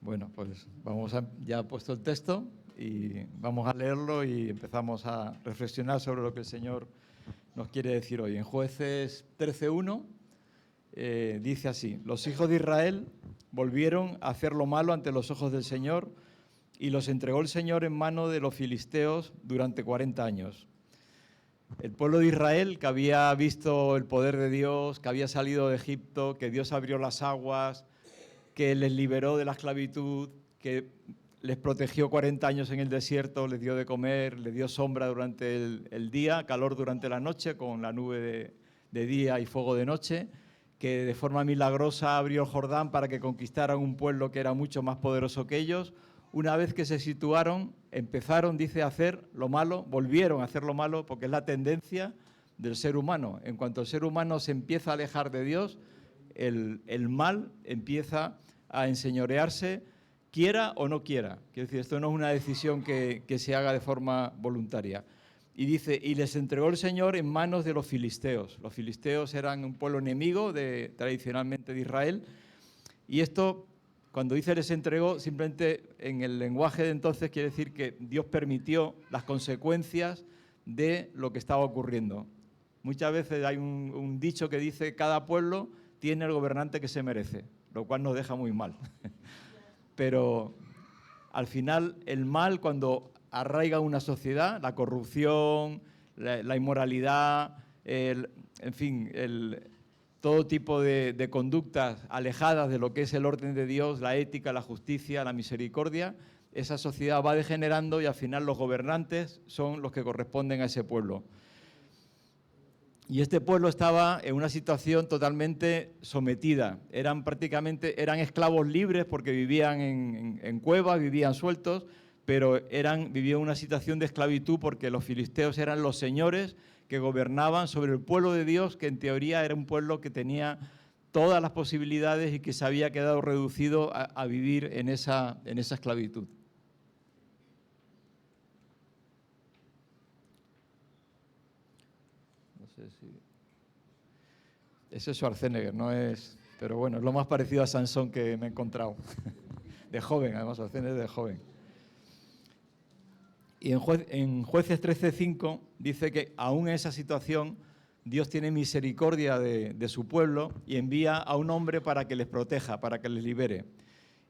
Bueno, pues ya he puesto el texto y vamos a leerlo y empezamos a reflexionar sobre lo que el Señor nos quiere decir hoy. En Jueces 13:1 dice así: los hijos de Israel volvieron a hacer lo malo ante los ojos del Señor y los entregó el Señor en mano de los filisteos durante 40 años. El pueblo de Israel, que había visto el poder de Dios, que había salido de Egipto, que Dios abrió las aguas, que les liberó de la esclavitud, que les protegió 40 años en el desierto, les dio de comer, les dio sombra durante el día, calor durante la noche, con la nube de día y fuego de noche, que de forma milagrosa abrió el Jordán para que conquistaran un pueblo que era mucho más poderoso que ellos. Una vez que se situaron, empezaron, dice, a hacer lo malo, volvieron a hacer lo malo, porque es la tendencia del ser humano. En cuanto el ser humano se empieza a alejar de Dios, el mal empieza a enseñorearse, quiera o no quiera. Quiero decir, esto no es una decisión que se haga de forma voluntaria. Y dice, y les entregó el Señor en manos de los filisteos. Los filisteos eran un pueblo enemigo tradicionalmente de Israel. Y esto, cuando dice les entregó, simplemente en el lenguaje de entonces quiere decir que Dios permitió las consecuencias de lo que estaba ocurriendo. Muchas veces hay un dicho que dice, cada pueblo tiene el gobernante que se merece, lo cual nos deja muy mal. Pero al final el mal, cuando arraiga una sociedad, la corrupción, la inmoralidad, en fin, todo tipo de conductas alejadas de lo que es el orden de Dios, la ética, la justicia, la misericordia, esa sociedad va degenerando y al final los gobernantes son los que corresponden a ese pueblo. Y este pueblo estaba en una situación totalmente sometida. Eran esclavos libres porque vivían en cuevas, vivían sueltos, pero vivían una situación de esclavitud porque los filisteos eran los señores que gobernaban sobre el pueblo de Dios, que en teoría era un pueblo que tenía todas las posibilidades y que se había quedado reducido a vivir en esa esclavitud. No sé si... Ese es Schwarzenegger, no es... Pero bueno, es lo más parecido a Sansón que me he encontrado. De joven, además, Schwarzenegger de joven. Y en Jueces 13:5 dice que aún en esa situación Dios tiene misericordia de su pueblo y envía a un hombre para que les proteja, para que les libere.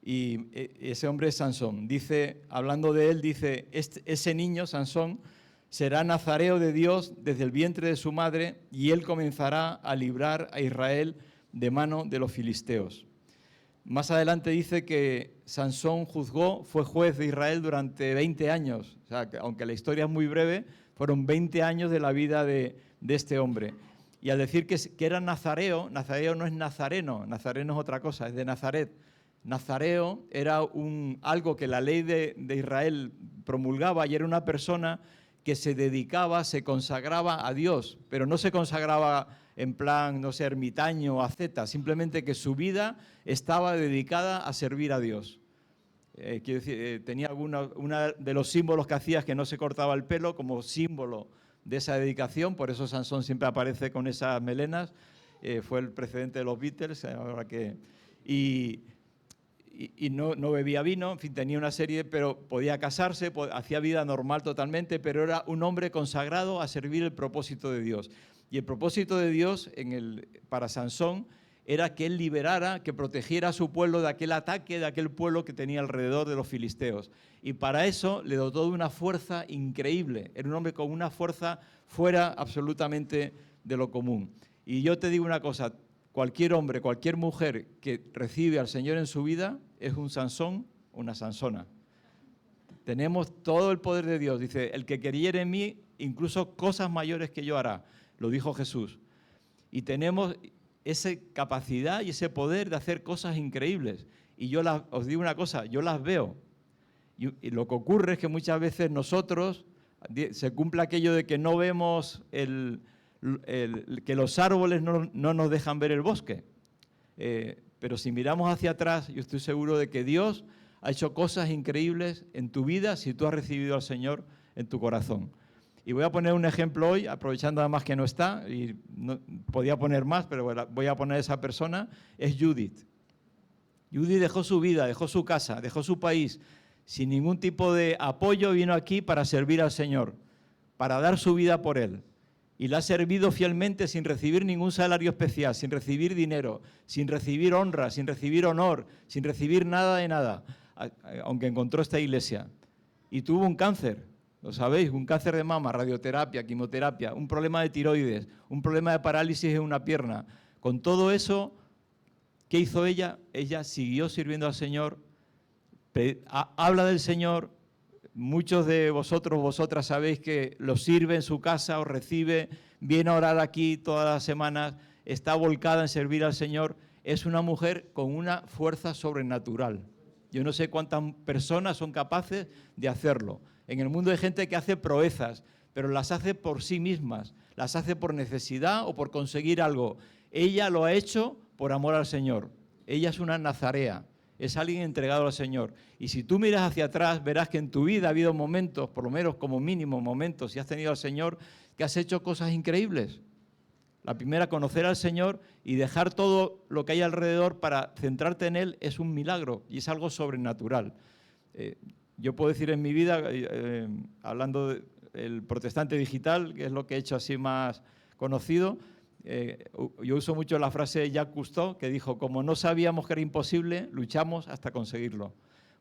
Y ese hombre es Sansón. Dice, hablando de él, dice, ese niño, Sansón, será nazareo de Dios desde el vientre de su madre y él comenzará a librar a Israel de mano de los filisteos. Más adelante dice que Sansón fue juez de Israel durante 20 años. O sea, que aunque la historia es muy breve, fueron 20 años de la vida de este hombre. Y al decir que era nazareo, nazareo no es nazareno es otra cosa, es de Nazaret. Nazareo era algo que la ley de Israel promulgaba y era una persona que se dedicaba, se consagraba a Dios, pero no se consagraba en plan, no sé, ermitaño o asceta, simplemente que su vida estaba dedicada a servir a Dios. Quiero decir, tenía uno de los símbolos que hacía es que no se cortaba el pelo como símbolo de esa dedicación, por eso Sansón siempre aparece con esas melenas, fue el precedente de los Beatles, ahora que... Y no bebía vino, en fin, tenía una serie, pero podía casarse, hacía vida normal totalmente, pero era un hombre consagrado a servir el propósito de Dios. Y el propósito de Dios para Sansón era que él liberara, que protegiera a su pueblo de aquel ataque, de aquel pueblo que tenía alrededor de los filisteos. Y para eso le dotó de una fuerza increíble. Era un hombre con una fuerza fuera absolutamente de lo común. Y yo te digo una cosa, cualquier hombre, cualquier mujer que recibe al Señor en su vida es un Sansón o una Sansona. Tenemos todo el poder de Dios. Dice, el que creyere en mí, incluso cosas mayores que yo hará. Lo dijo Jesús. Y tenemos esa capacidad y ese poder de hacer cosas increíbles. Y os digo una cosa, yo las veo. Y lo que ocurre es que muchas veces nosotros, se cumple aquello de que no vemos que los árboles no nos dejan ver el bosque. Pero si miramos hacia atrás, yo estoy seguro de que Dios ha hecho cosas increíbles en tu vida si tú has recibido al Señor en tu corazón. Y voy a poner un ejemplo hoy, aprovechando además que no está, y podía poner más, pero voy a poner esa persona, es Judith. Judy dejó su vida, dejó su casa, dejó su país, sin ningún tipo de apoyo, vino aquí para servir al Señor, para dar su vida por Él. Y la ha servido fielmente sin recibir ningún salario especial, sin recibir dinero, sin recibir honra, sin recibir honor, sin recibir nada de nada, aunque encontró esta iglesia. Y tuvo un cáncer, lo sabéis, un cáncer de mama, radioterapia, quimioterapia, un problema de tiroides, un problema de parálisis en una pierna. Con todo eso, ¿qué hizo ella? Ella siguió sirviendo al Señor, habla del Señor. Muchos de vosotros, vosotras sabéis que lo sirve en su casa, os recibe, viene a orar aquí todas las semanas, está volcada en servir al Señor. Es una mujer con una fuerza sobrenatural. Yo no sé cuántas personas son capaces de hacerlo. En el mundo hay gente que hace proezas, pero las hace por sí mismas, las hace por necesidad o por conseguir algo. Ella lo ha hecho por amor al Señor. Ella es una nazarea. Es alguien entregado al Señor. Y si tú miras hacia atrás, verás que en tu vida ha habido momentos, por lo menos como mínimo momentos, si has tenido al Señor, que has hecho cosas increíbles. La primera, conocer al Señor y dejar todo lo que hay alrededor para centrarte en Él, es un milagro y es algo sobrenatural. Yo puedo decir en mi vida, hablando del protestante digital, que es lo que he hecho así más conocido, yo uso mucho la frase de Jacques Cousteau, que dijo: como no sabíamos que era imposible, luchamos hasta conseguirlo.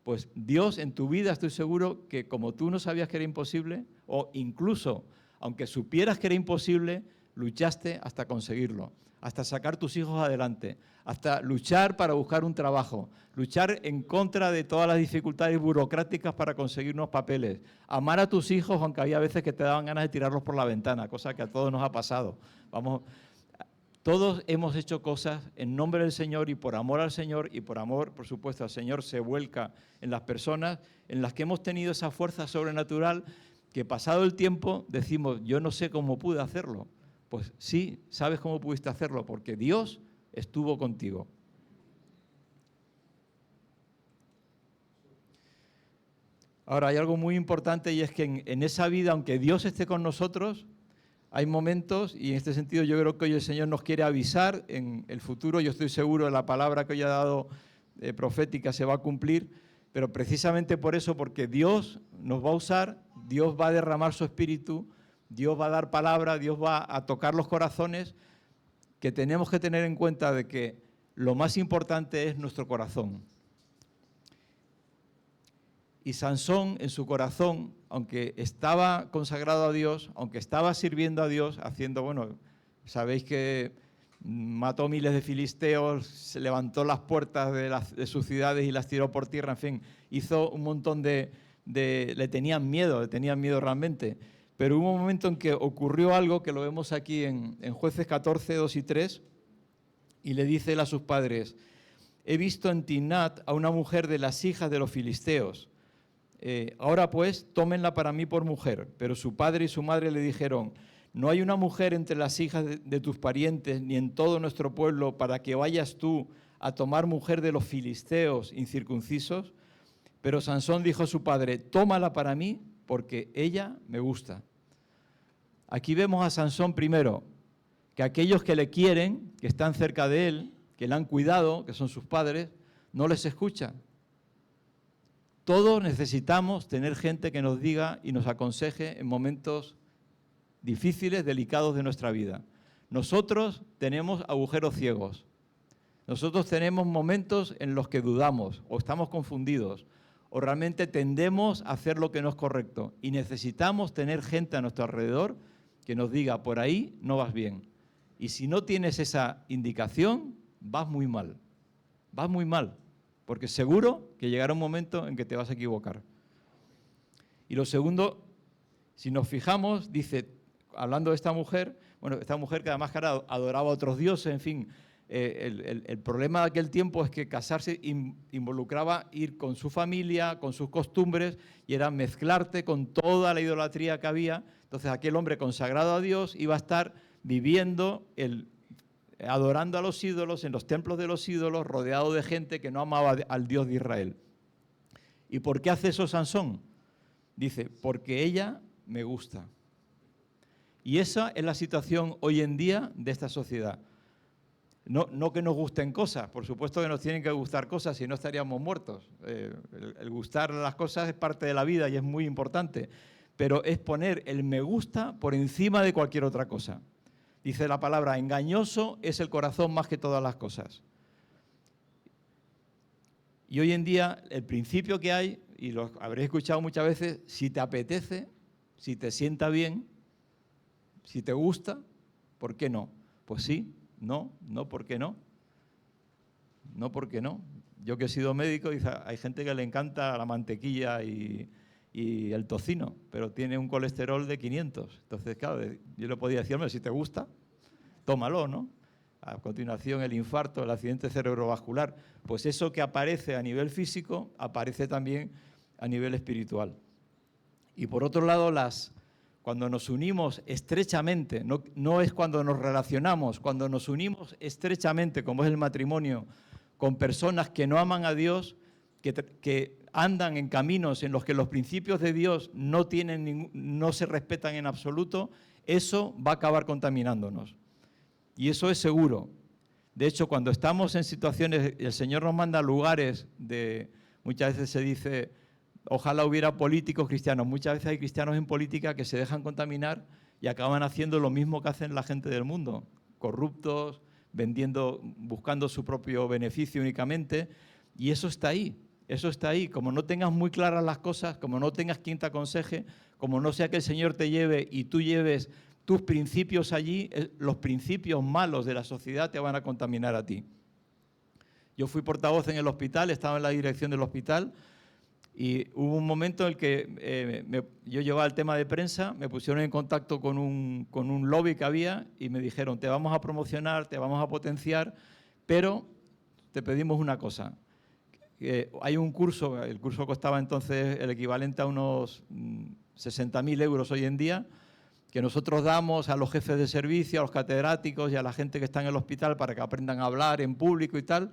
Pues Dios en tu vida, estoy seguro que como tú no sabías que era imposible, o incluso aunque supieras que era imposible, luchaste hasta conseguirlo, hasta sacar tus hijos adelante, hasta luchar para buscar un trabajo, luchar en contra de todas las dificultades burocráticas para conseguir unos papeles, amar a tus hijos aunque había veces que te daban ganas de tirarlos por la ventana, cosa que a todos nos ha pasado. Todos hemos hecho cosas en nombre del Señor y por amor al Señor, y por amor, por supuesto, al Señor se vuelca en las personas en las que hemos tenido esa fuerza sobrenatural que, pasado el tiempo, decimos: yo no sé cómo pude hacerlo. Pues sí, sabes cómo pudiste hacerlo, porque Dios estuvo contigo. Ahora, hay algo muy importante, y es que en esa vida, aunque Dios esté con nosotros, hay momentos, y en este sentido yo creo que hoy el Señor nos quiere avisar en el futuro. Yo estoy seguro de la palabra que hoy ha dado profética se va a cumplir, pero precisamente por eso, porque Dios nos va a usar, Dios va a derramar su espíritu, Dios va a dar palabra, Dios va a tocar los corazones, que tenemos que tener en cuenta de que lo más importante es nuestro corazón. Y Sansón, en su corazón, aunque estaba consagrado a Dios, aunque estaba sirviendo a Dios, haciendo, bueno, sabéis que mató miles de filisteos, se levantó las puertas de sus ciudades y las tiró por tierra, en fin, hizo un montón le tenían miedo realmente. Pero hubo un momento en que ocurrió algo que lo vemos aquí en Jueces 14, 2 y 3, y le dice él a sus padres: he visto en Timnat a una mujer de las hijas de los filisteos. Ahora pues, tómenla para mí por mujer. Pero su padre y su madre le dijeron: no hay una mujer entre las hijas de tus parientes, ni en todo nuestro pueblo, para que vayas tú a tomar mujer de los filisteos incircuncisos. Pero Sansón dijo a su padre: tómala para mí, porque ella me gusta. Aquí vemos a Sansón, primero, que aquellos que le quieren, que están cerca de él, que le han cuidado, que son sus padres, no les escuchan. Todos necesitamos tener gente que nos diga y nos aconseje en momentos difíciles, delicados de nuestra vida. Nosotros tenemos agujeros ciegos. Nosotros tenemos momentos en los que dudamos o estamos confundidos o realmente tendemos a hacer lo que no es correcto, y necesitamos tener gente a nuestro alrededor que nos diga: por ahí no vas bien. Y si no tienes esa indicación, vas muy mal. Vas muy mal. Porque seguro que llegará un momento en que te vas a equivocar. Y lo segundo, si nos fijamos, dice, hablando de esta mujer, bueno, esta mujer que además adoraba a otros dioses, en fin, el problema de aquel tiempo es que casarse involucraba ir con su familia, con sus costumbres, y era mezclarte con toda la idolatría que había. Entonces aquel hombre consagrado a Dios iba a estar viviendo adorando a los ídolos, en los templos de los ídolos, rodeado de gente que no amaba al Dios de Israel. ¿Y por qué hace eso Sansón? Dice: porque ella me gusta. Y esa es la situación hoy en día de esta sociedad. No que nos gusten cosas, por supuesto que nos tienen que gustar cosas, si no estaríamos muertos. El gustar las cosas es parte de la vida y es muy importante, pero es poner el me gusta por encima de cualquier otra cosa. Dice la palabra, engañoso es el corazón más que todas las cosas. Y hoy en día el principio que hay, y lo habréis escuchado muchas veces, si te apetece, si te sienta bien, si te gusta, ¿por qué no? Pues sí. No, ¿por qué no? No, ¿por qué no? Yo que he sido médico, hay gente que le encanta la mantequilla y el tocino, pero tiene un colesterol de 500. Entonces, claro, yo le podía decir, hombre, si te gusta, tómalo, ¿no? A continuación, el infarto, el accidente cerebrovascular. Pues eso que aparece a nivel físico, aparece también a nivel espiritual. Y por otro lado, cuando nos unimos estrechamente, no es cuando nos relacionamos, cuando nos unimos estrechamente, como es el matrimonio, con personas que no aman a Dios, que andan en caminos en los que los principios de Dios no se respetan en absoluto, eso va a acabar contaminándonos. Y eso es seguro. De hecho, cuando estamos en situaciones, el Señor nos manda a lugares muchas veces se dice, ojalá hubiera políticos cristianos. Muchas veces hay cristianos en política que se dejan contaminar y acaban haciendo lo mismo que hacen la gente del mundo, corruptos, buscando su propio beneficio únicamente, y eso está ahí. Eso está ahí. Como no tengas muy claras las cosas, como no tengas quien te aconseje, como no sea que el Señor te lleve y tú lleves tus principios allí, los principios malos de la sociedad te van a contaminar a ti. Yo fui portavoz en el hospital, estaba en la dirección del hospital, y hubo un momento en el que yo llevaba el tema de prensa, me pusieron en contacto con un lobby que había y me dijeron, te vamos a promocionar, te vamos a potenciar, pero te pedimos una cosa. Hay un curso, el curso costaba entonces el equivalente a unos 60.000 euros hoy en día, que nosotros damos a los jefes de servicio, a los catedráticos y a la gente que está en el hospital para que aprendan a hablar en público y tal.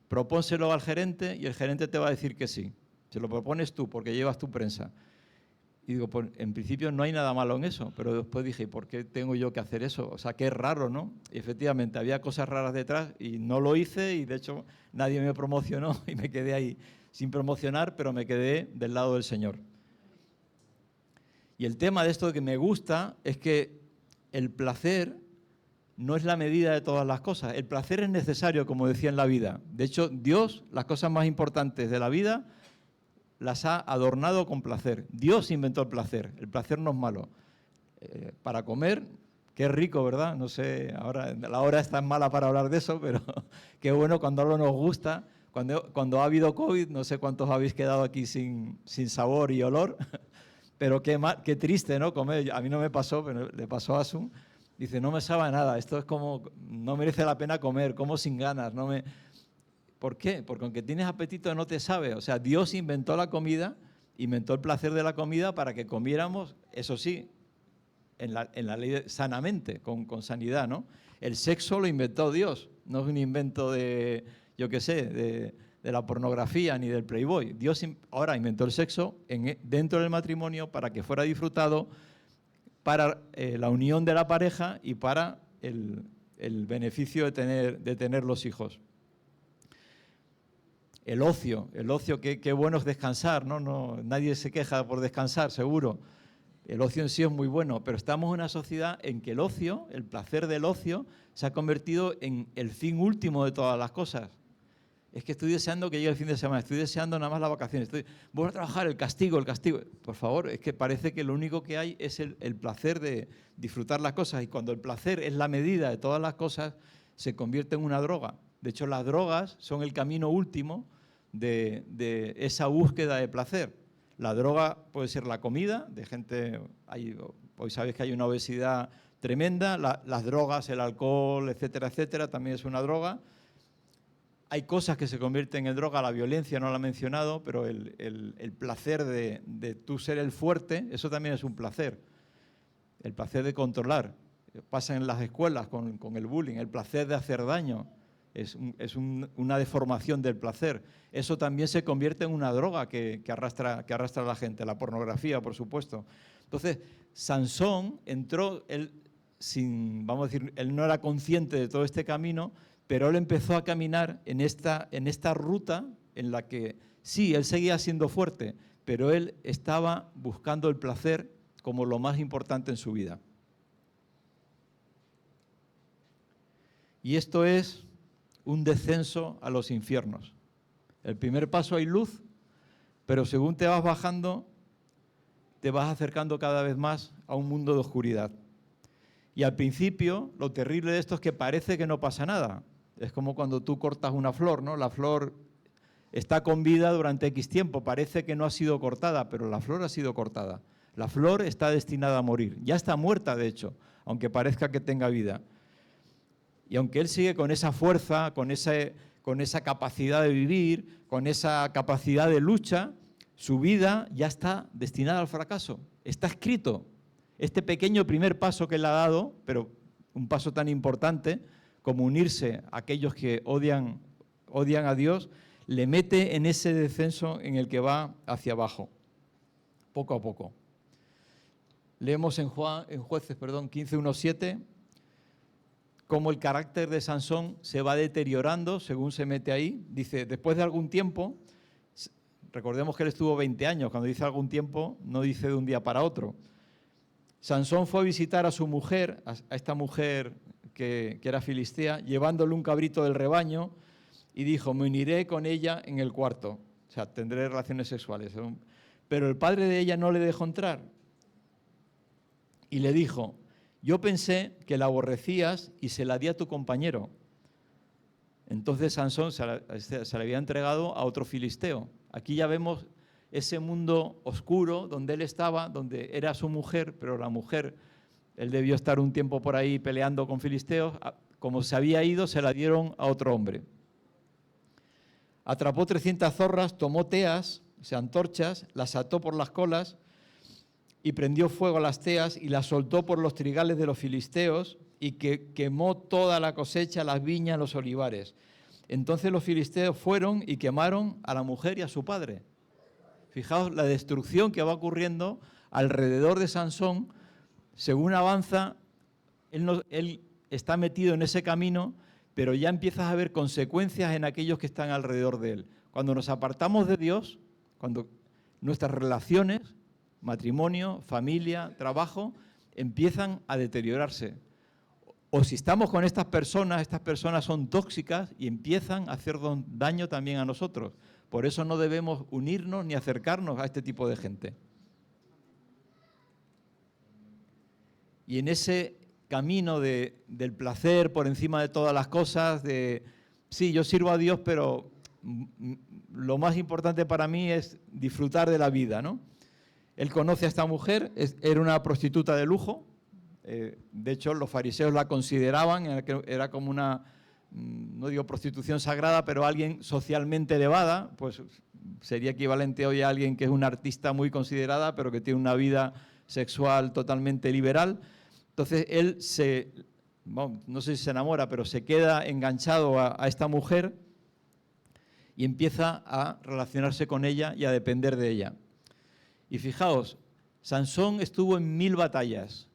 Propónselo al gerente y el gerente te va a decir que sí. Se lo propones tú porque llevas tu prensa. Y digo, pues en principio no hay nada malo en eso, pero después dije, ¿por qué tengo yo que hacer eso? O sea, qué raro, ¿no? Y efectivamente, había cosas raras detrás y no lo hice y de hecho nadie me promocionó y me quedé ahí sin promocionar, pero me quedé del lado del Señor. Y el tema de esto de que me gusta es que el placer no es la medida de todas las cosas. El placer es necesario, como decía en la vida. De hecho, Dios, las cosas más importantes de la vida, las ha adornado con placer. Dios inventó el placer no es malo. Para comer, qué rico, ¿verdad? No sé, ahora la hora es tan mala para hablar de eso, pero qué bueno cuando algo nos gusta. Cuando ha habido COVID, no sé cuántos habéis quedado aquí sin sabor y olor, pero qué triste, ¿no? Comer. A mí no me pasó, pero le pasó a Asun. Dice, no me sabe nada, esto es como, no merece la pena comer, como sin ganas, ¿Por qué? Porque aunque tienes apetito no te sabe. O sea, Dios inventó la comida, inventó el placer de la comida para que comiéramos, eso sí, en la ley sanamente, con sanidad, ¿no? El sexo lo inventó Dios, no es un invento de, yo qué sé, de la pornografía ni del Playboy. Dios ahora inventó el sexo dentro del matrimonio para que fuera disfrutado, para la unión de la pareja y para el beneficio de tener los hijos. El ocio, qué bueno es descansar, ¿no? Nadie se queja por descansar, seguro. El ocio en sí es muy bueno, pero estamos en una sociedad en que el ocio, el placer del ocio, se ha convertido en el fin último de todas las cosas. Es que estoy deseando que llegue el fin de semana, estoy deseando nada más las vacaciones, voy a trabajar, el castigo. Por favor, es que parece que lo único que hay es el placer de disfrutar las cosas, y cuando el placer es la medida de todas las cosas, se convierte en una droga. De hecho, las drogas son el camino último de esa búsqueda de placer. La droga puede ser la comida, de gente, hoy sabéis que hay una obesidad tremenda, las drogas, el alcohol, etcétera, etcétera, también es una droga. Hay cosas que se convierten en droga, la violencia no la he mencionado, pero el placer de tú ser el fuerte, eso también es un placer. El placer de controlar. Pasa en las escuelas con el bullying, el placer de hacer daño. Es una deformación del placer. Eso también se convierte en una droga que arrastra a la gente, la pornografía, por supuesto. Entonces, Sansón entró, él no era consciente de todo este camino, pero él empezó a caminar en esta ruta en la que sí, él seguía siendo fuerte, pero él estaba buscando el placer como lo más importante en su vida. Y esto es un descenso a los infiernos. El primer paso hay luz, pero según te vas bajando, te vas acercando cada vez más a un mundo de oscuridad. Y al principio, lo terrible de esto es que parece que no pasa nada. Es como cuando tú cortas una flor, ¿no? La flor está con vida durante X tiempo, parece que no ha sido cortada, pero la flor ha sido cortada. La flor está destinada a morir. Ya está muerta, de hecho, aunque parezca que tenga vida. Y aunque él sigue con esa fuerza, con esa capacidad de vivir, con esa capacidad de lucha, su vida ya está destinada al fracaso. Está escrito. Este pequeño primer paso que él ha dado, pero un paso tan importante como unirse a aquellos que odian a Dios, le mete en ese descenso en el que va hacia abajo, poco a poco. Leemos en Jueces 15:1-7, cómo el carácter de Sansón se va deteriorando según se mete ahí. Dice, después de algún tiempo, recordemos que él estuvo 20 años, cuando dice algún tiempo, no dice de un día para otro. Sansón fue a visitar a su mujer, a esta mujer que era filistea, llevándole un cabrito del rebaño, y dijo, me uniré con ella en el cuarto, o sea, tendré relaciones sexuales. Pero el padre de ella no le dejó entrar y le dijo, yo pensé que la aborrecías y se la di a tu compañero. Entonces Sansón se la había entregado a otro filisteo. Aquí ya vemos ese mundo oscuro donde él estaba, donde era su mujer, pero la mujer, él debió estar un tiempo por ahí peleando con filisteos, como se había ido, se la dieron a otro hombre. Atrapó 300 zorras, tomó teas, o sea, antorchas, las ató por las colas y prendió fuego a las teas y las soltó por los trigales de los filisteos y quemó toda la cosecha, las viñas, los olivares. Entonces los filisteos fueron y quemaron a la mujer y a su padre. Fijaos la destrucción que va ocurriendo alrededor de Sansón. Según avanza, él está metido en ese camino, pero ya empiezas a ver consecuencias en aquellos que están alrededor de él. Cuando nos apartamos de Dios, cuando nuestras relaciones, matrimonio, familia, trabajo, empiezan a deteriorarse. O si estamos con estas personas son tóxicas y empiezan a hacer daño también a nosotros. Por eso no debemos unirnos ni acercarnos a este tipo de gente. Y en ese camino del placer por encima de todas las cosas, sí, yo sirvo a Dios, pero lo más importante para mí es disfrutar de la vida, ¿no? Él conoce a esta mujer, era una prostituta de lujo, de hecho los fariseos la consideraban, era como una, no digo prostitución sagrada, pero alguien socialmente elevada, pues sería equivalente hoy a alguien que es una artista muy considerada, pero que tiene una vida sexual totalmente liberal. Entonces él no sé si se enamora, pero se queda enganchado a esta mujer y empieza a relacionarse con ella y a depender de ella. Y fijaos, Sansón estuvo en 1000 batallas,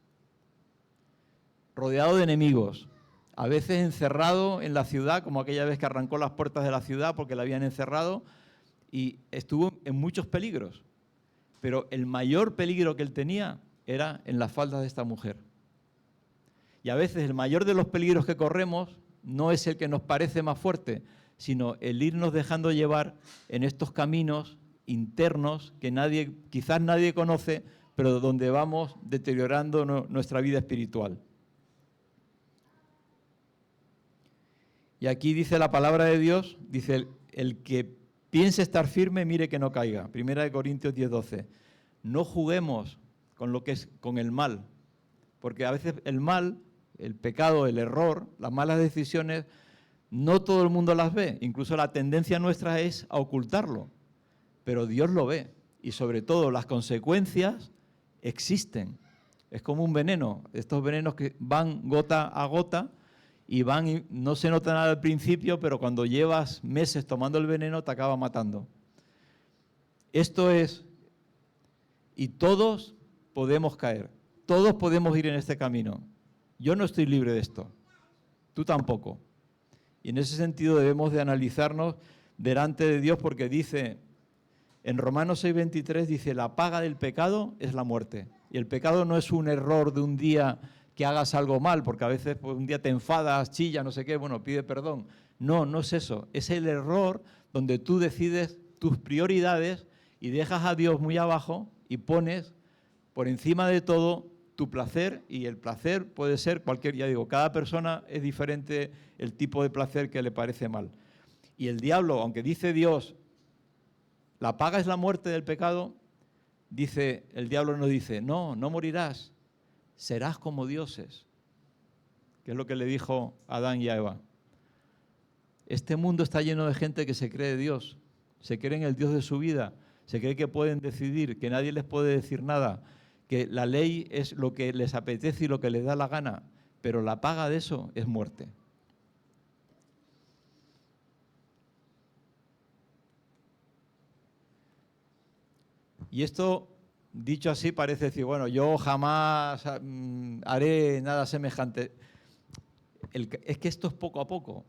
rodeado de enemigos, a veces encerrado en la ciudad, como aquella vez que arrancó las puertas de la ciudad porque la habían encerrado, y estuvo en muchos peligros. Pero el mayor peligro que él tenía era en las faldas de esta mujer. Y a veces el mayor de los peligros que corremos no es el que nos parece más fuerte, sino el irnos dejando llevar en estos caminos internos que quizás nadie conoce, pero donde vamos deteriorando nuestra vida espiritual. Y aquí dice la palabra de Dios, dice, el que piense estar firme, mire que no caiga. 1 Corintios 10:12. No juguemos con el mal, porque a veces el mal, el pecado, el error, las malas decisiones, no todo el mundo las ve. Incluso la tendencia nuestra es a ocultarlo, pero Dios lo ve. Y sobre todo las consecuencias existen. Es como un veneno, estos venenos que van gota a gota y no se nota nada al principio, pero cuando llevas meses tomando el veneno te acaba matando. Esto es, y todos podemos caer, todos podemos ir en este camino. Yo no estoy libre de esto, tú tampoco. Y en ese sentido debemos de analizarnos delante de Dios, porque dice, en Romanos 6:23 dice, la paga del pecado es la muerte. Y el pecado no es un error de un día que hagas algo mal, porque a veces pues, un día te enfadas, chillas, no sé qué, bueno, pide perdón. No, no es eso. Es el error donde tú decides tus prioridades y dejas a Dios muy abajo y pones por encima de todo tu placer, y el placer puede ser cualquier, ya digo, cada persona es diferente el tipo de placer que le parece mal. Y el diablo, aunque dice Dios, la paga es la muerte del pecado, dice, el diablo no dice, no, no morirás, serás como dioses, que es lo que le dijo a Adán y a Eva. Este mundo está lleno de gente que se cree Dios, se cree en el Dios de su vida, se cree que pueden decidir, que nadie les puede decir nada, que la ley es lo que les apetece y lo que les da la gana, pero la paga de eso es muerte. Y esto, dicho así, parece decir, bueno, yo jamás haré nada semejante. Es que esto es poco a poco,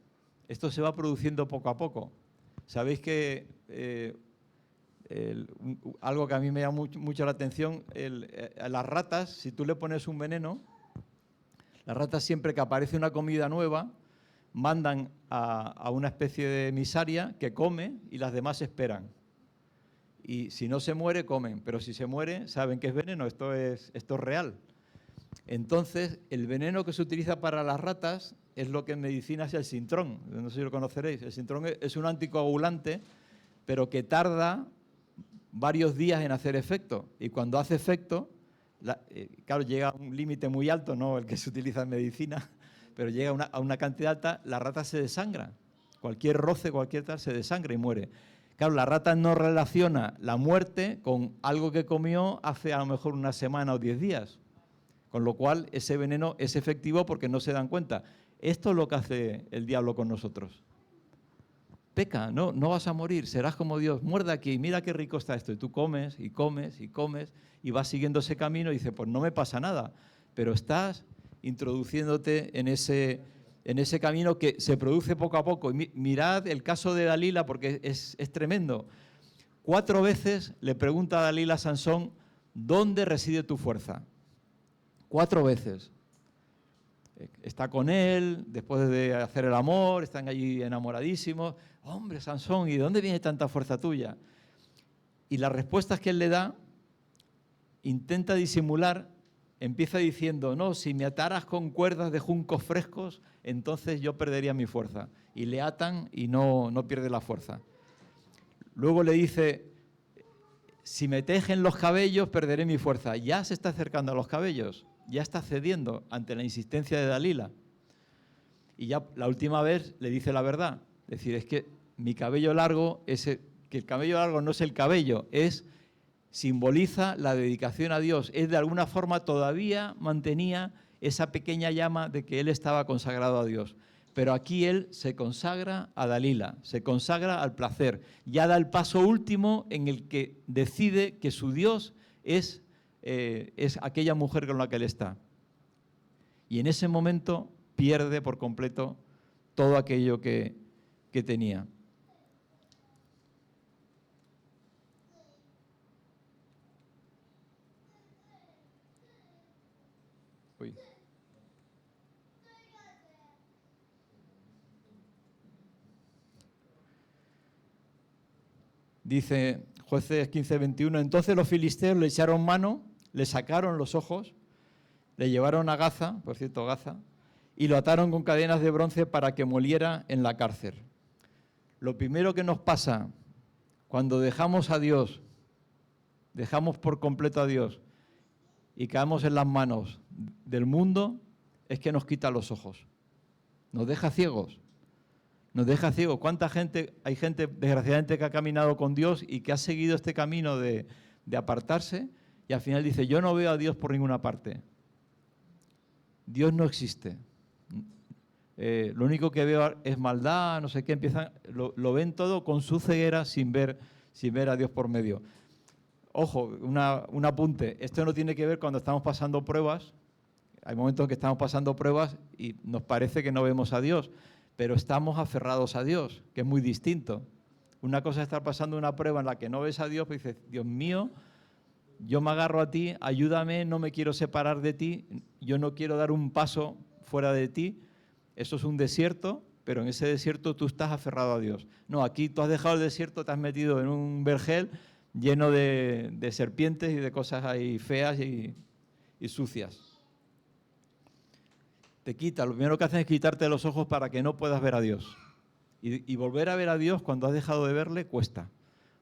esto se va produciendo poco a poco. Sabéis que algo que a mí me llama mucho la atención, a las ratas, si tú le pones un veneno, las ratas siempre que aparece una comida nueva, mandan a una especie de emisaria que come y las demás esperan. Y si no se muere, comen, pero si se muere, saben que es veneno, esto es real. Entonces, el veneno que se utiliza para las ratas es lo que en medicina es el sintrón, no sé si lo conoceréis. El sintrón es un anticoagulante, pero que tarda varios días en hacer efecto. Y cuando hace efecto, claro, llega a un límite muy alto, no el que se utiliza en medicina, pero llega a una cantidad alta, la rata se desangra. Cualquier roce, cualquier tal, se desangra y muere. Claro, la rata no relaciona la muerte con algo que comió hace a lo mejor una semana o 10 días. Con lo cual, ese veneno es efectivo porque no se dan cuenta. Esto es lo que hace el diablo con nosotros. Peca, no vas a morir, serás como Dios. Muerde aquí, mira qué rico está esto. Y tú comes y comes y comes y vas siguiendo ese camino y dices, pues no me pasa nada. Pero estás introduciéndote en ese camino que se produce poco a poco. Y mirad el caso de Dalila, porque es tremendo. 4 veces le pregunta a Dalila a Sansón, ¿dónde reside tu fuerza? 4 veces. Está con él, después de hacer el amor, están allí enamoradísimos. Hombre, Sansón, ¿y de dónde viene tanta fuerza tuya? Y las respuestas que él le da, intenta disimular, empieza diciendo, no, si me ataras con cuerdas de juncos frescos, entonces yo perdería mi fuerza. Y le atan y no pierde la fuerza. Luego le dice, si me tejen los cabellos, perderé mi fuerza. Ya se está acercando a los cabellos, ya está cediendo ante la insistencia de Dalila. Y ya la última vez le dice la verdad. Es decir, es que mi cabello largo, que el cabello largo no es el cabello, simboliza la dedicación a Dios. Es de alguna forma todavía mantenía esa pequeña llama de que él estaba consagrado a Dios. Pero aquí él se consagra a Dalila, se consagra al placer. Ya da el paso último en el que decide que su Dios es aquella mujer con la que él está. Y en ese momento pierde por completo todo aquello que tenía. Uy. Dice Jueces 15:21, entonces los filisteos le echaron mano, le sacaron los ojos, le llevaron a Gaza, por cierto, Gaza, y lo ataron con cadenas de bronce para que moliera en la cárcel. Lo primero que nos pasa cuando dejamos a Dios, dejamos por completo a Dios y caemos en las manos del mundo, es que nos quita los ojos. Nos deja ciegos. Nos deja ciegos. ¿Cuánta gente? Hay gente, desgraciadamente, que ha caminado con Dios y que ha seguido este camino de apartarse y al final dice, yo no veo a Dios por ninguna parte. Dios no existe. Lo único que veo es maldad, no sé qué, lo ven todo con su ceguera sin ver a Dios por medio. Ojo, un apunte, esto no tiene que ver cuando estamos pasando pruebas, hay momentos en que estamos pasando pruebas y nos parece que no vemos a Dios, pero estamos aferrados a Dios, que es muy distinto. Una cosa es estar pasando una prueba en la que no ves a Dios, pero dices, Dios mío, yo me agarro a ti, ayúdame, no me quiero separar de ti, yo no quiero dar un paso fuera de ti. Eso es un desierto, pero en ese desierto tú estás aferrado a Dios. No, aquí tú has dejado el desierto, te has metido en un vergel lleno de serpientes y de cosas ahí feas y sucias. Te quita, lo primero que hacen es quitarte los ojos para que no puedas ver a Dios. Y volver a ver a Dios cuando has dejado de verle cuesta,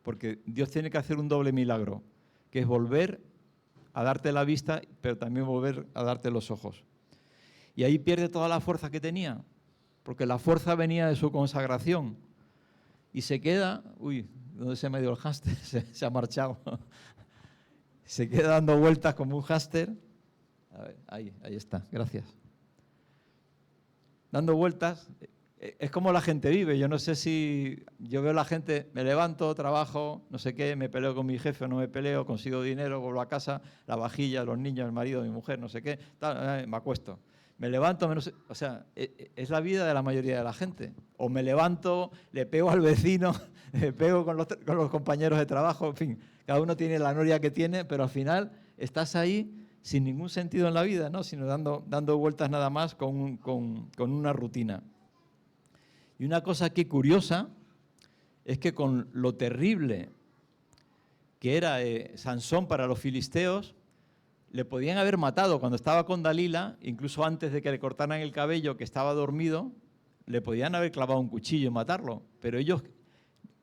porque Dios tiene que hacer un doble milagro, que es volver a darte la vista, pero también volver a darte los ojos. Y ahí pierde toda la fuerza que tenía, porque la fuerza venía de su consagración. Y se queda, uy, ¿dónde se me dio el hámster? Se ha marchado. Se queda dando vueltas como un hámster. A ver, ahí está, gracias. Dando vueltas, es como la gente vive. Yo no sé si yo veo a la gente, me levanto, trabajo, no sé qué, me peleo con mi jefe o no me peleo, consigo dinero, vuelvo a casa, la vajilla, los niños, el marido, mi mujer, no sé qué, me acuesto. Me levanto, o sea, es la vida de la mayoría de la gente. O me levanto, le pego al vecino, le pego con los compañeros de trabajo, en fin, cada uno tiene la noria que tiene, pero al final estás ahí sin ningún sentido en la vida, ¿no? Sino dando vueltas nada más con una rutina. Y una cosa aquí curiosa es que con lo terrible que era Sansón para los filisteos, le podían haber matado cuando estaba con Dalila, incluso antes de que le cortaran el cabello, que estaba dormido, le podían haber clavado un cuchillo y matarlo, pero ellos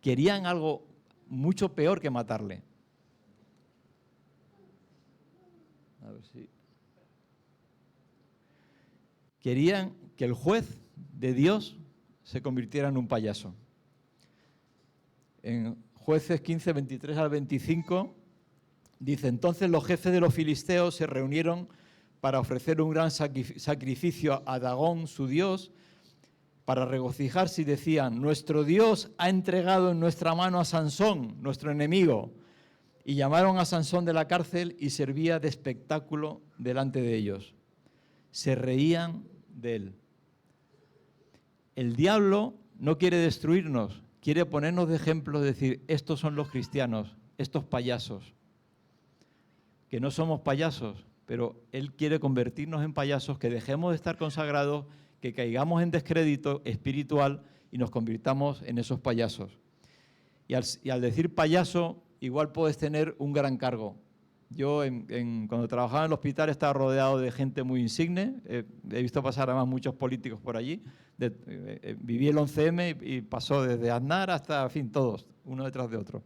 querían algo mucho peor que matarle. A ver si... Querían que el juez de Dios se convirtiera en un payaso. En Jueces 15, 23 al 25, dice, entonces los jefes de los filisteos se reunieron para ofrecer un gran sacrificio a Dagón, su dios, para regocijarse y decían, nuestro Dios ha entregado en nuestra mano a Sansón, nuestro enemigo. Y llamaron a Sansón de la cárcel y servía de espectáculo delante de ellos. Se reían de él. El diablo no quiere destruirnos, quiere ponernos de ejemplo, decir, estos son los cristianos, estos payasos. Que no somos payasos, pero él quiere convertirnos en payasos, que dejemos de estar consagrados, que caigamos en descrédito espiritual y nos convirtamos en esos payasos. Y al decir payaso, igual puedes tener un gran cargo. Yo cuando trabajaba en el hospital estaba rodeado de gente muy insigne, he visto pasar además muchos políticos por allí, viví el 11M y pasó desde Aznar hasta, en fin, todos, uno detrás de otro.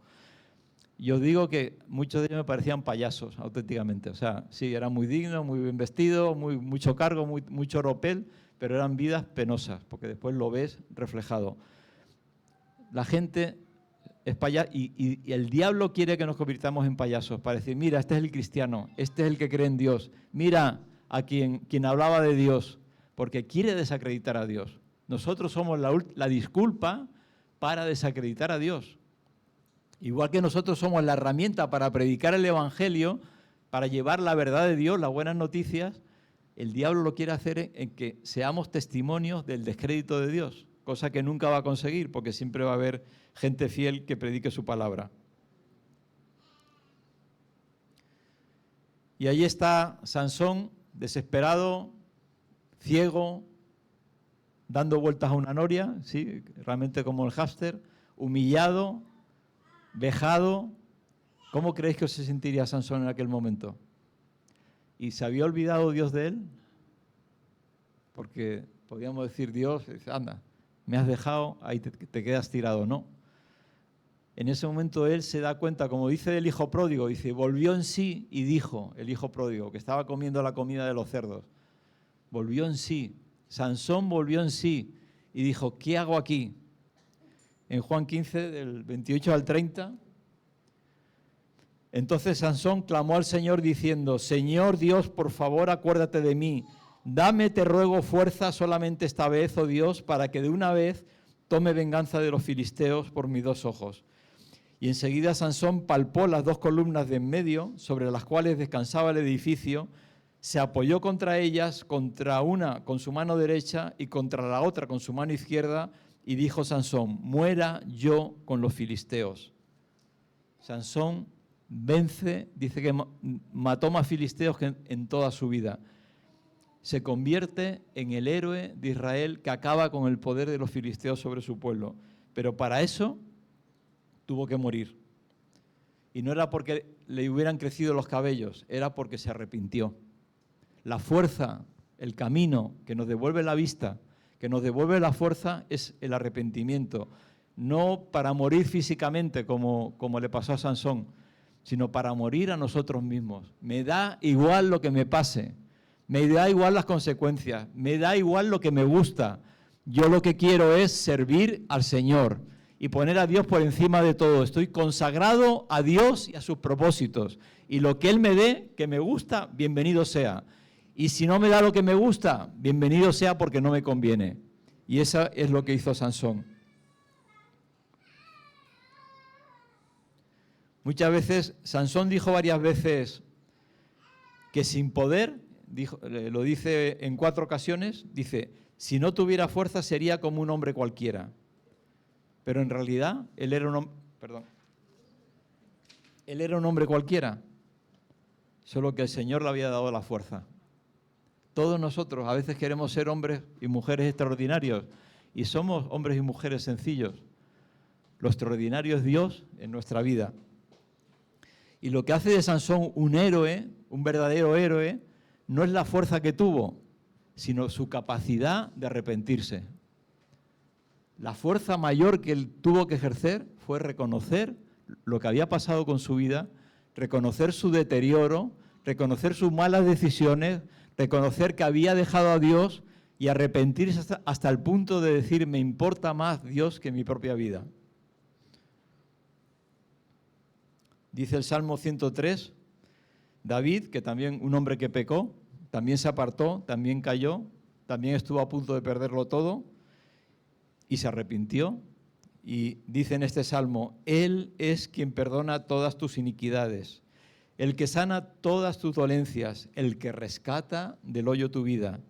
Y os digo que muchos de ellos me parecían payasos, auténticamente. O sea, sí, eran muy dignos, muy bien vestidos, mucho cargo, mucho ropel, pero eran vidas penosas, porque después lo ves reflejado. La gente es payaso y el diablo quiere que nos convirtamos en payasos, para decir, mira, este es el cristiano, este es el que cree en Dios, mira a quien hablaba de Dios, porque quiere desacreditar a Dios. Nosotros somos la disculpa para desacreditar a Dios. Igual que nosotros somos la herramienta para predicar el Evangelio, para llevar la verdad de Dios, las buenas noticias, el diablo lo quiere hacer en que seamos testimonios del descrédito de Dios, cosa que nunca va a conseguir, porque siempre va a haber gente fiel que predique su palabra. Y ahí está Sansón, desesperado, ciego, dando vueltas a una noria, ¿sí? Realmente como el hámster, humillado, vejado. ¿Cómo creéis que se sentiría Sansón en aquel momento? ¿Y se había olvidado Dios de él? Porque podríamos decir, Dios, anda, me has dejado, ahí te quedas tirado. No. En ese momento él se da cuenta, como dice el hijo pródigo, dice, volvió en sí y dijo, el hijo pródigo, que estaba comiendo la comida de los cerdos, volvió en sí. Sansón volvió en sí y dijo, ¿qué hago aquí? En Juan 15, del 28 al 30, entonces Sansón clamó al Señor diciendo, Señor Dios, por favor, acuérdate de mí. Dame, te ruego, fuerza solamente esta vez, oh Dios, para que de una vez tome venganza de los filisteos por mis dos ojos. Y enseguida Sansón palpó las dos columnas de en medio, sobre las cuales descansaba el edificio, se apoyó contra ellas, contra una con su mano derecha y contra la otra con su mano izquierda, y dijo Sansón: muera yo con los filisteos. Sansón vence, dice que mató más filisteos que en toda su vida. Se convierte en el héroe de Israel que acaba con el poder de los filisteos sobre su pueblo. Pero para eso tuvo que morir. Y no era porque le hubieran crecido los cabellos, era porque se arrepintió. La fuerza, el camino que nos devuelve la vista, que nos devuelve la fuerza, es el arrepentimiento. No para morir físicamente como le pasó a Sansón, sino para morir a nosotros mismos. Me da igual lo que me pase, me da igual las consecuencias, me da igual lo que me gusta. Yo lo que quiero es servir al Señor y poner a Dios por encima de todo. Estoy consagrado a Dios y a sus propósitos. Y lo que Él me dé, que me gusta, bienvenido sea. Y si no me da lo que me gusta, bienvenido sea porque no me conviene. Y eso es lo que hizo Sansón. Muchas veces, Sansón dijo varias veces que sin poder, lo dice en 4 ocasiones, dice: si no tuviera fuerza sería como un hombre cualquiera. Pero en realidad, él era un hombre cualquiera, solo que el Señor le había dado la fuerza. Todos nosotros a veces queremos ser hombres y mujeres extraordinarios y somos hombres y mujeres sencillos. Lo extraordinario es Dios en nuestra vida. Y lo que hace de Sansón un héroe, un verdadero héroe, no es la fuerza que tuvo, sino su capacidad de arrepentirse. La fuerza mayor que él tuvo que ejercer fue reconocer lo que había pasado con su vida, reconocer su deterioro, reconocer sus malas decisiones, reconocer que había dejado a Dios y arrepentirse hasta el punto de decir: me importa más Dios que mi propia vida. Dice el Salmo 103, David, que también un hombre que pecó, también se apartó, también cayó, también estuvo a punto de perderlo todo y se arrepintió. Y dice en este Salmo: Él es quien perdona todas tus iniquidades, el que sana todas tus dolencias, el que rescata del hoyo tu vida.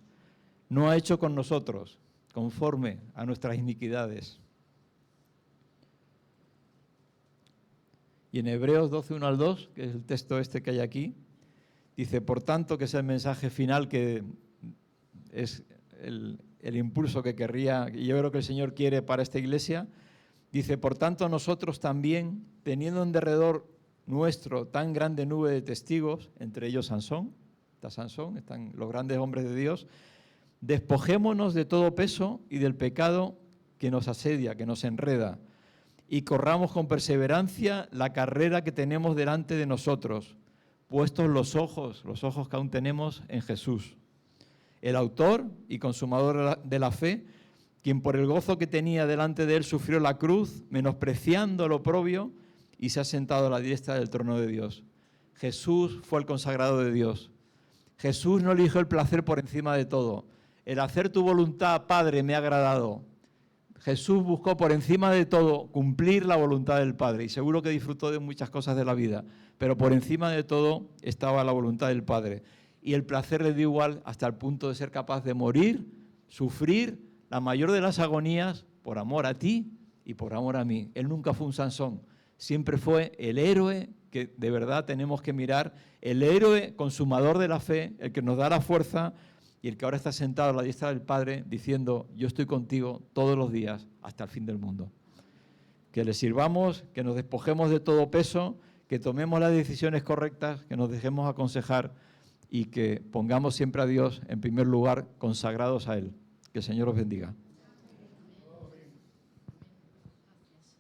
No ha hecho con nosotros conforme a nuestras iniquidades. Y en Hebreos 12, 1 al 2, que es el texto este que hay aquí, dice: por tanto, que es el mensaje final, que es el impulso que querría, y yo creo que el Señor quiere para esta iglesia, dice: por tanto, nosotros también, teniendo en derredor nuestro tan grande nube de testigos, entre ellos Sansón, están los grandes hombres de Dios, despojémonos de todo peso y del pecado que nos asedia, que nos enreda, y corramos con perseverancia la carrera que tenemos delante de nosotros, puestos los ojos que aún tenemos en Jesús, el autor y consumador de la fe, quien por el gozo que tenía delante de él sufrió la cruz, menospreciando lo oprobio, y se ha sentado a la diestra del trono de Dios. Jesús fue el consagrado de Dios. Jesús no eligió el placer por encima de todo. El hacer tu voluntad, Padre, me ha agradado. Jesús buscó por encima de todo cumplir la voluntad del Padre, y seguro que disfrutó de muchas cosas de la vida, pero por encima de todo estaba la voluntad del Padre. Y el placer le dio igual hasta el punto de ser capaz de morir, sufrir la mayor de las agonías por amor a ti y por amor a mí. Él nunca fue un Sansón, siempre fue el héroe que de verdad tenemos que mirar, el héroe consumador de la fe, el que nos da la fuerza y el que ahora está sentado a la diestra del Padre diciendo: yo estoy contigo todos los días hasta el fin del mundo. Que le sirvamos, que nos despojemos de todo peso, que tomemos las decisiones correctas, que nos dejemos aconsejar y que pongamos siempre a Dios en primer lugar, consagrados a Él. Que el Señor os bendiga.